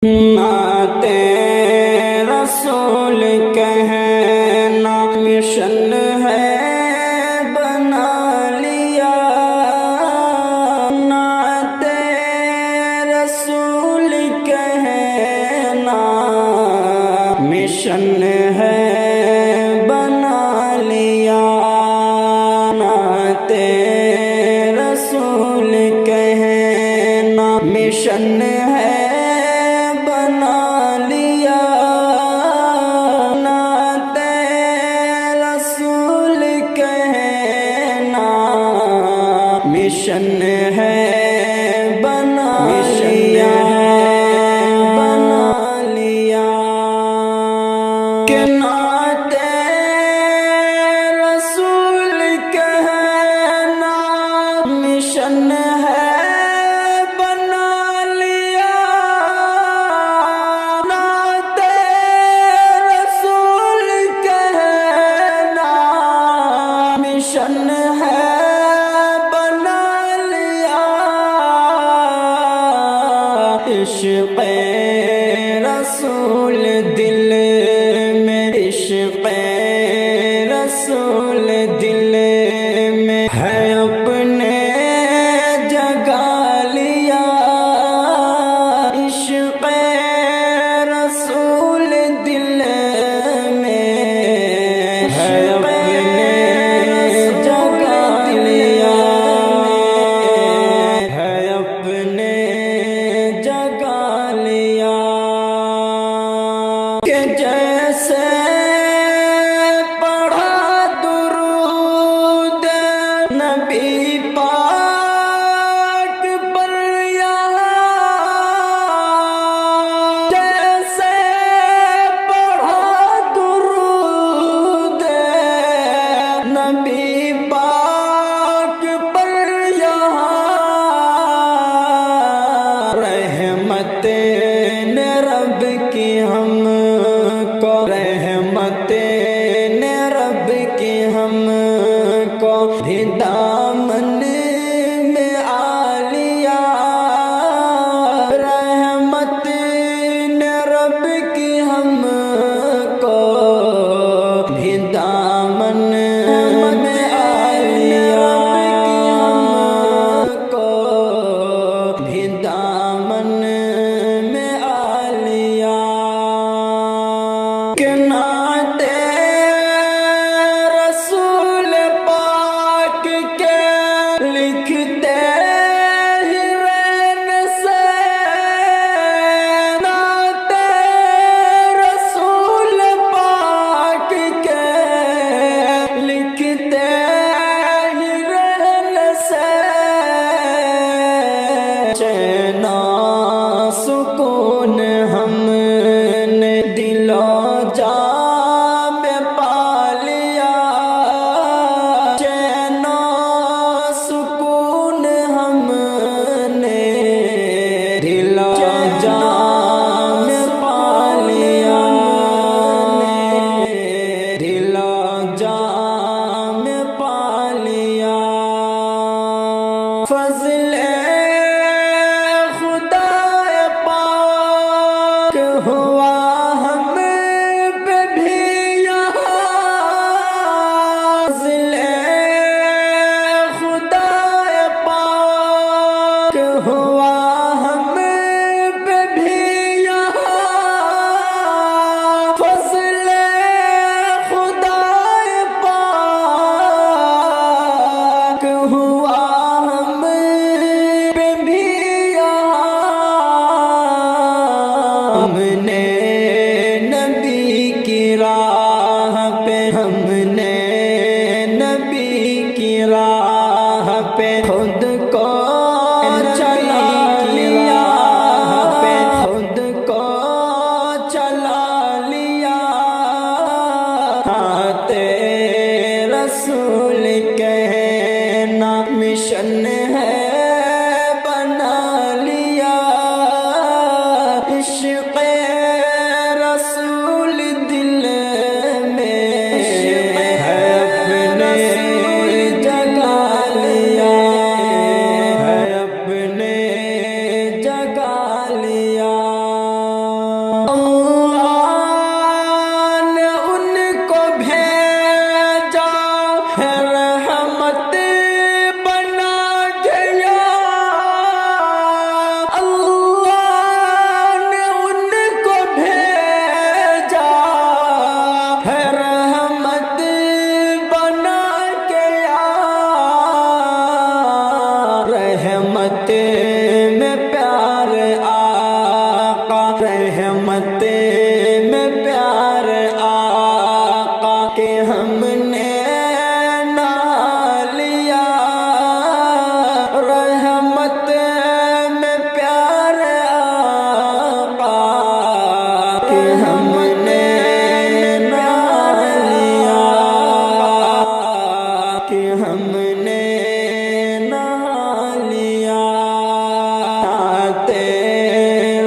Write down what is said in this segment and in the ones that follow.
نعت رسول کہنا مشن ہے بنا لیا، نعت رسول کہنا مشن ہے بنا لیا، نعت رسول کہنا مشن ہے مشن ہے بنا لیا، بنا لیا کہ نعت رسول کہنا مشن ہے بنا لیا، نعت رسول کہنا مشن ہے عشق رسول دل میں، عشق رسول دل میں ہے اپنے جگہ لیا، عشق رسول دل میں ہے اپنے جگہ لیا، ہے اپنے کہ جیسے پڑھا درود نبی پاک پر یہاں، جیسے پڑھا درود نبی پاک پر یہاں، رحمت نے رب کی ہم کو، رحمت نے رب کی ہم کو بھی دامن میں آ لیا، رحمت نے رب کی ہم کو بھی دامن میں آ لیا، ہم کو بھی دامن میں آ لیا کہ نعت رسول پاک کے لکھتے ہی رہنے سے، نعت رسول پاک کے لکھتے ہی رہنے سے چین و سکون ہم نے دل و جان میں پا لیا، چین و سکون ہم نے دل و جان میں پا لیا، دل و جان میں پا لیا، فضل ہوا ہم پہ بھی یہاں، فضل خدا پاک ہوا ہم پہ بھی یہاں، فضل خدا پاک ہوا ہم پہ بھی یہاں، ہم نے نبی کی راہ پہ، ہم نے نبی کی راہ پہ خود کو چلا لیا، خود کو چلا لیا، نعت رسول کہنا مشن ہے بنا لیا، عشق رسول دل میں ہے اپنے جگہ لیا، ہے اپنے جگہ لیا۔ رحمتے میں پیار آقا کے ہم نے نہ لیا، رحمت میں پیار آقا کے ہم نے نہ لیا، کہ ہم نے نہ لیا۔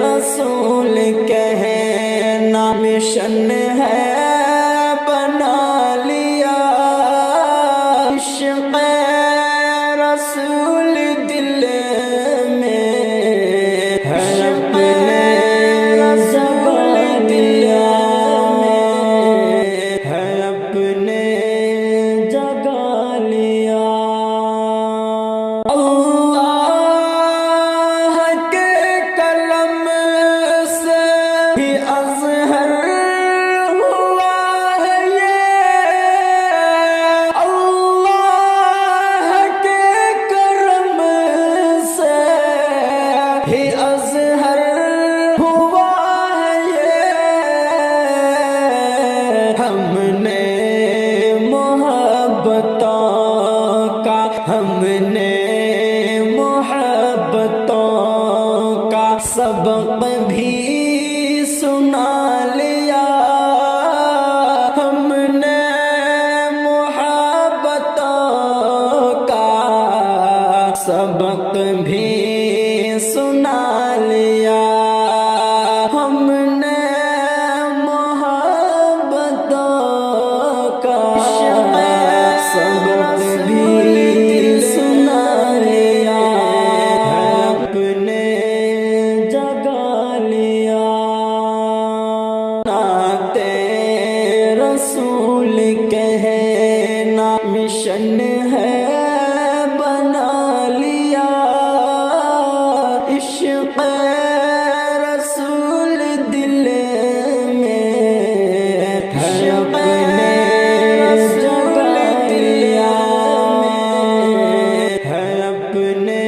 رسول کہنا مشن ہے بنا لیا، عشق رسول دل میں ہے، اپنے رسول دل میں ہے، اپنے جگہ لیا۔ ہم نے محبتوں کا سبق بھی سنا لیا، ہم نے محبتوں کا سبق بھی سنا لیا، ہم نے محبتوں کا سبق بھی سنا لیا، اپنے جگہ لیا۔ نعت رسول کہنا مشن ہے بنا لیا، عشق رسول دل میں ہے، اپنے رسول دل میں ہے، اپنے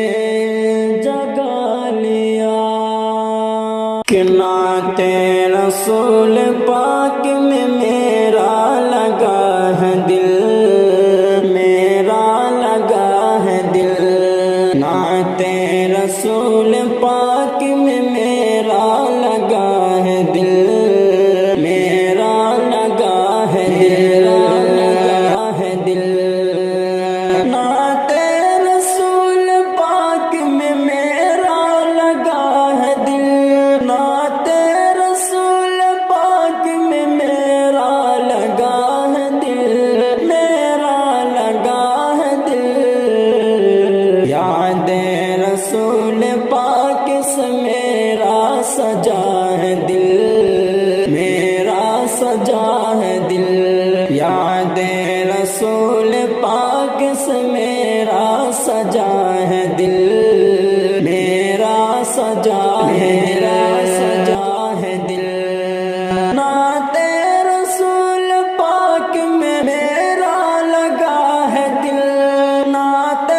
جگہ لیا۔ کہ نعت رسول پاک میں میرا لگا ہے دل، میرا لگا ہے دل، نعت رسول پاک میں میرا لگا ہے دل، میرا لگا ہے دل، لگا ہے دل، نعت رسول پاک میں میرا لگا ہے دل، نعت رسول پاک میں میرا لگا ہے دل، میرا لگا ہے دل، یاد رسول پاک سے میرا سجا ہے دل، میرا سجا ہے دل، یاد رسول پاک سے میرا سجا ہے دل، میرا سجا ہے، میرا سجا ہے دل، نعت رسول پاک میں میرا لگا ہے دل، نعت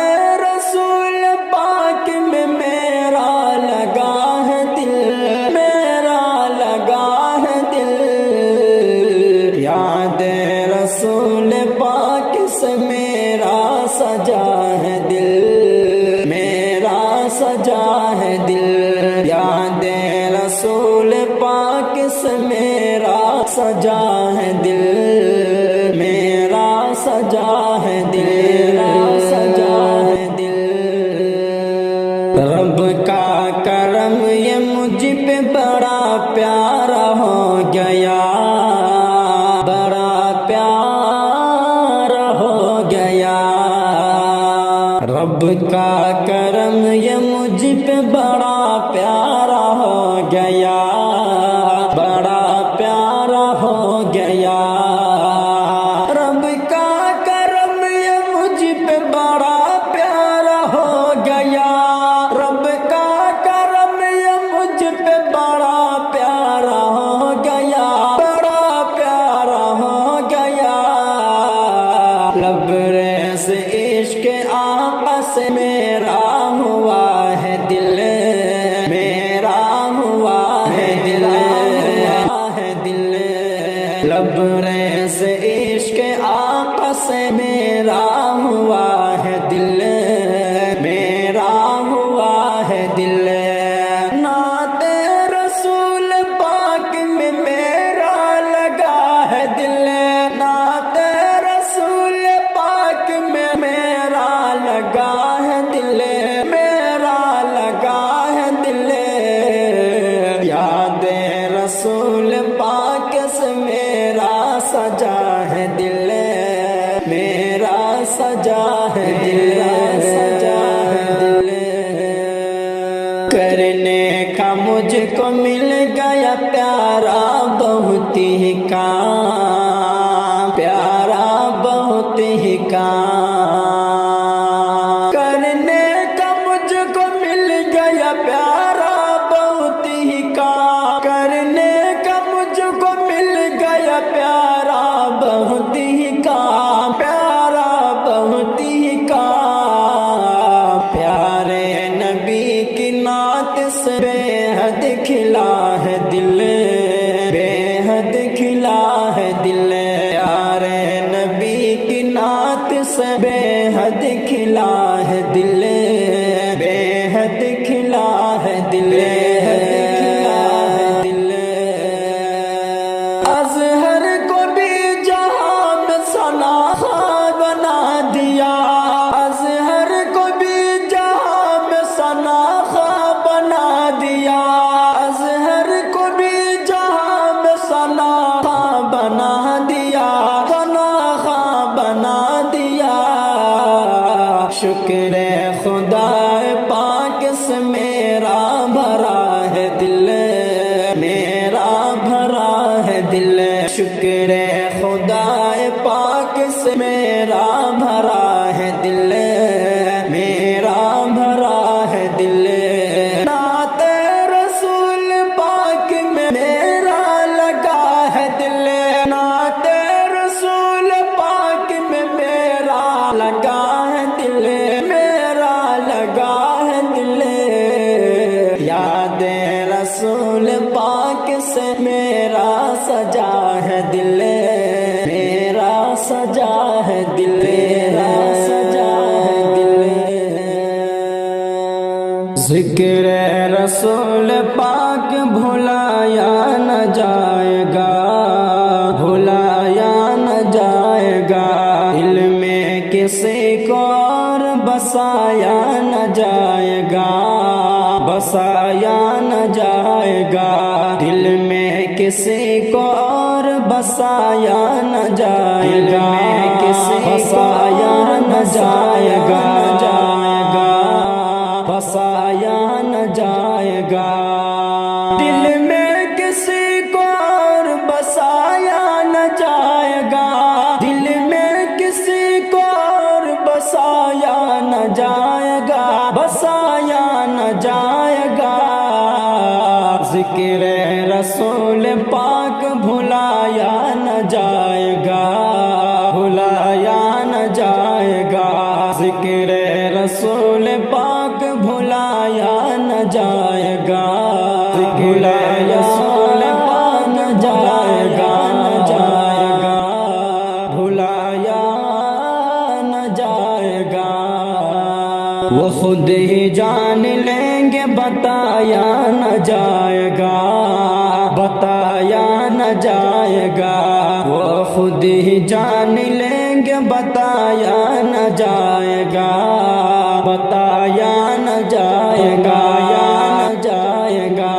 رسول پاک میں میرا لگا ہے دل، میرا لگا ہے دل، یاد رسول پاک سے میرا سجا ہے دل، میرا سجا ہے دل، یاد رسول پاک سے میرا سجا ہے دل، میرا سجا ہے دل، میرا سجا ہے دل۔ رب کا کرم یہ مجھ پہ بڑا پیارا ہو گیا، بڑا پیارا ہو گیا، رب کا کرم یہ مجھ پہ بڑا پیارا ہو گیا، بڑا پیارا ہو گیا، رب کا کرم یہ مجھ پہ بڑا پیارا ہو گیا، رب کا کرم یہ مجھ پہ بڑا پیارا ہو گیا، لبریز عشق آقا سے میرا ہوا ہے دل، میرا ہوا ہے دل، نعت رسول پاک میں میرا لگا ہے دل، نعت رسول پاک میں میرا لگا ہے دل، میرا لگا ہے دل، یاد رسول پاک سے میرا سجا ہے دل، میرا سجا ہے دل، سجا ہے دل، کرنے کا مجھ کو مل گیا پیارا بہت ہی کام، پیارا بہت ہی کام، کرنے کا مجھ کو مل گیا پیارا بہت ہی کام، کرنے کا مجھ کو مل گیا پیارا بہت ہی کام، پیارا بہت ہی کام، پیارے نبی کی نعت سے بے حد کھلا ہے دل، بے حد کھلا ہے دل، پیارے نبی کی نعت سے بے حد کھلا ہے دل، بے حد کھلا ہے دل، بے حد کھلا ہے دل، اظہر کو بھی جہاں میں سناخا بنا دیا، اظہر کو بھی جہاں میں سناخا بنا دیا، اظہر کو بھی جہاں میں سناخا بنا دیا، سناخا بنا دیا، شکر خدا پاک سے میرا بھرا ہے دل، میرا بھرا ہے دل، شکر خدا پاک سے میرا بھرا ہے دل، میرا بھرا ہے دل، نعت رسول پاک میں میرا لگا ہے دل، نعت رسول پاک میں میرا لگا ہے دل، میرا لگا ہے دل، یاد رسول پاک سے میرا سجا ہے دل، میرا سجا ہے دل، میرا سجا ہے دل، ذکر رسول پاک بھلایا نہ جائے گا، بھلایا نہ جائے گا، دل میں کسی کو اور بسایا نہ جائے گا، بسایا نہ جائے گا، دل میں کسی کو اور بسایا نہ جائے گا، کسی بسایا نہ جائے گا، بسایا نہ جائے گا، دل میں کسی کو اور بسایا نہ جائے گا، دل میں کسی کو اور بسایا نہ جائے گا، بسایا نہ جائے گا، ذکر رسول پاک بھلایا نہ جائے گا، بھلایا نہ جائے گا، ذکر رسول پاک بھلایا نہ جائے گا، بھلایا رسول پاک نہ جائے گا، نہ جائے گا، بھلایا نہ جائے گا، وہ خود ہی جان لیں گے بتایا نہ جائے گا، بتایا نہ جائے گا، وہ خود ہی جان لیں گے بتایا نہ جائے گا، بتایا نہ جائے گا، نہ جائے گا،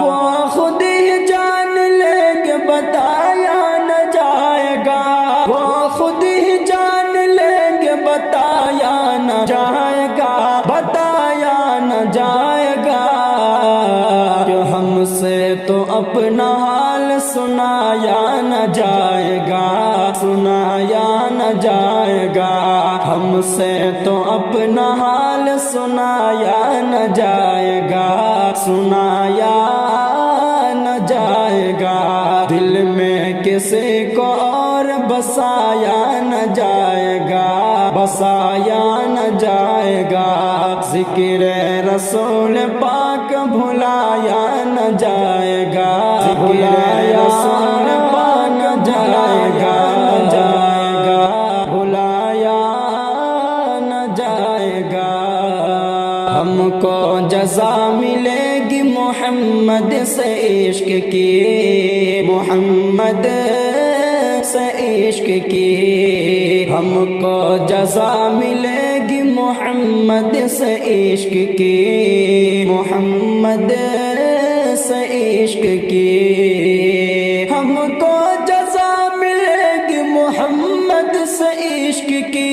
وہ خود ہی جان لیں گے بتایا نہ جائے گا، وہ خود ہی جان لیں گے بتایا نہ جائے گا، بتایا نہ جائے گا، جو ہم سے تو اپنا حال سنایا نہ جائے گا، سنایا نہ جائے گا، ہم سے تو اپنا حال سنایا نہ جائے گا، سنایا نہ جائے گا، دل میں کسی کو اور بسایا نہ جائے گا، بسایا نہ جائے گا، ذکر رسول پاک بھلایا نہ جائے گا، بھلایا رسول پاک جزا ملے گی محمد سے عشق کی، محمد سے عشق کی، ہم کو جزا ملے گی محمد سے عشق کی، محمد سے عشق کی، ہم کو جزا ملے گی محمد سے عشق کی،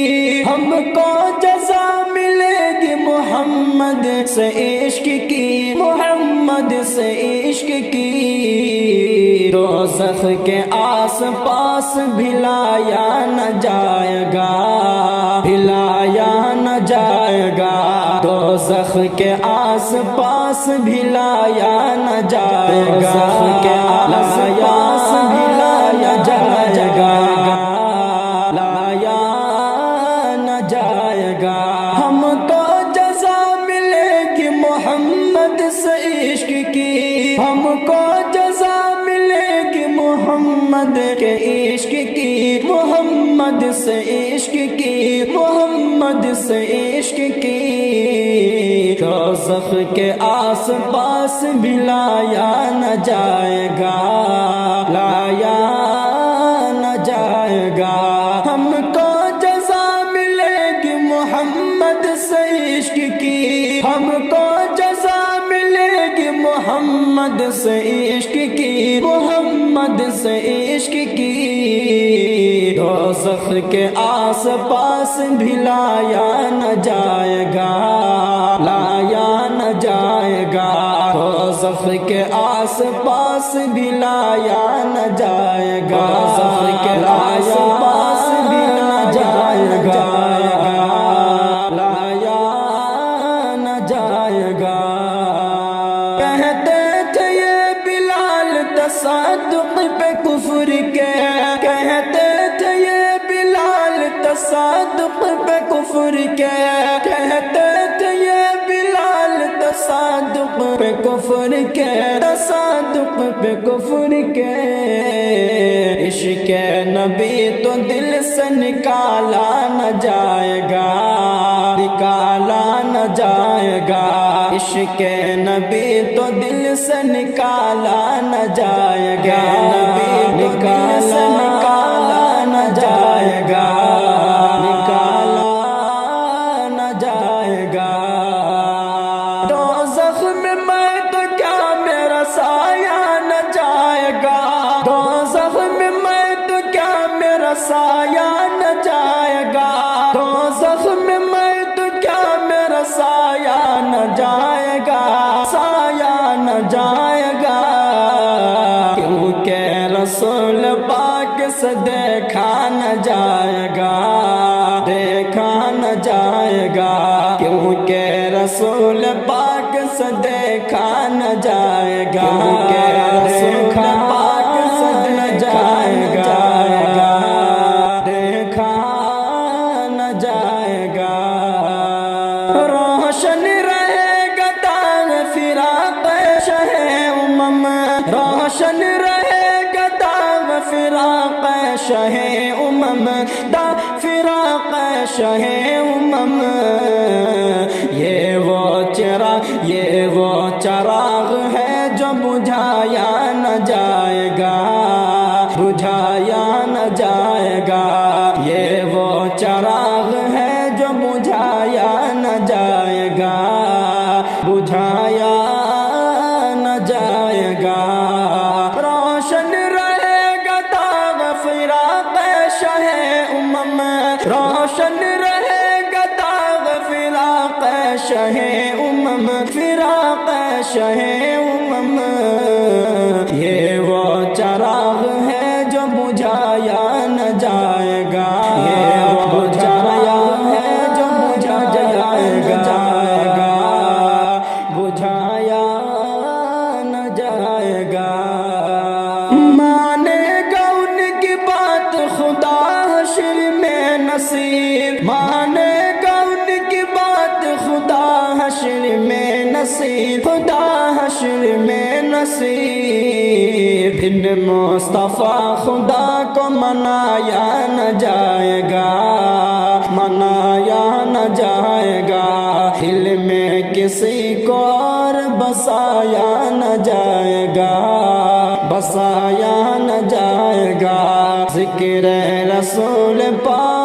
ہم کو جزا ملے گی محمد سے عشق کی، محمد سے عشق کی، دوزخ کے آس پاس بھلایا نہ جائے گا، بھلایا نہ جائے گا، دوزخ کے آس پاس بھلایا نہ جائے گا، دوزخ کے آس پاس بھلایا جائے گا، لایا نہ جائے گا، ہم کو جزا ملے گی محمد سے عشق کی، ہم کو جزا ملے گی محمد کے عشق کی، محمد سے عشق کی، محمد سے عشق کی، دوزخ کے آس پاس بھلایا نہ جائے گا، لایا نہ جائے گا، ہم کو جزا ملے گی محمد سے عشق کی، ہم کو جزا ملے گی محمد سے عشق کی، محمد سے عشق کی، دوزخ کے آس پاس بھلایا نہ جائے گا، لایا نہ جائے گا، دوزخ کے آس پاس بھلایا نہ جائے گا، دوزخ کے آس پاس بھلایا جائے گا، لایا نہ جائے گا، کہتے تھے یہ بلال تصدق پہ کفر کے، کہتے تھے یہ بلال تصدق پہ کفر کے، کہتے تھے یہ بلال تصدق پہ کفر کے، تصدق پہ کفر کے، عشق نبی تو دل سے نکالا نہ جائے گا، نکالا نہ جائے گا، عشق نبی تو دل سے نکالا نہ جائے گا، نکالا نکالا نہ جائے گا، نکالا نہ جائے گا، دوزخ میں میں تو کیا میرا سایہ نہ جائے گا، دوزخ میں میں تو کیا میرا سایہ نہ جائے گا، دوزخ میں میں تو کیا میرا سایہ نہ جائے گا، سایہ نہ جائے گا، کیونکہ رسول پاک سے دیکھا نہ جائے گا، دیکھا نہ جائے گا، کیونکہ رسول پاک سے دیکھا نہ جائے گا، کیونکہ رسول پاک سے نہ جائے گا، دیکھا نہ جائے گا، روشن رہے گا داغ فراق شہ امم، روشن رہے گا داغ فراق شہ امم، داغ فراق شہ امم، یہ وہ چراغ ہے جو بجھایا نہ جائے گا، بجھایا نہ جائے گا، یہ وہ چراغ ہے جو بجھایا نہ جائے گا، بجھایا نہ جائے گا، روشن رہے گا داغ فراق شہ امم، روشن رہے گا داغ فراق شہ امم، فراق شہ امم، یہ وہ چراغ ہے جو بجھایا نہ جائے گا، یہ وہ چراغ ہے جو بجھایا نہ جائے گا، بجھایا نہ جائے گا، مانے گا ان کی بات خدا حشر میں نصیب، مانے گا ان کی بات خدا حشر میں نصیب، خدا حشر میں نصیب، بن مصطفیٰ خدا کو منایا نہ جائے گا، منایا نہ جائے گا، دل میں کسی کو اور بسایا نہ جائے گا، بسایا نہ جائے گا۔ ذکر رسول پاک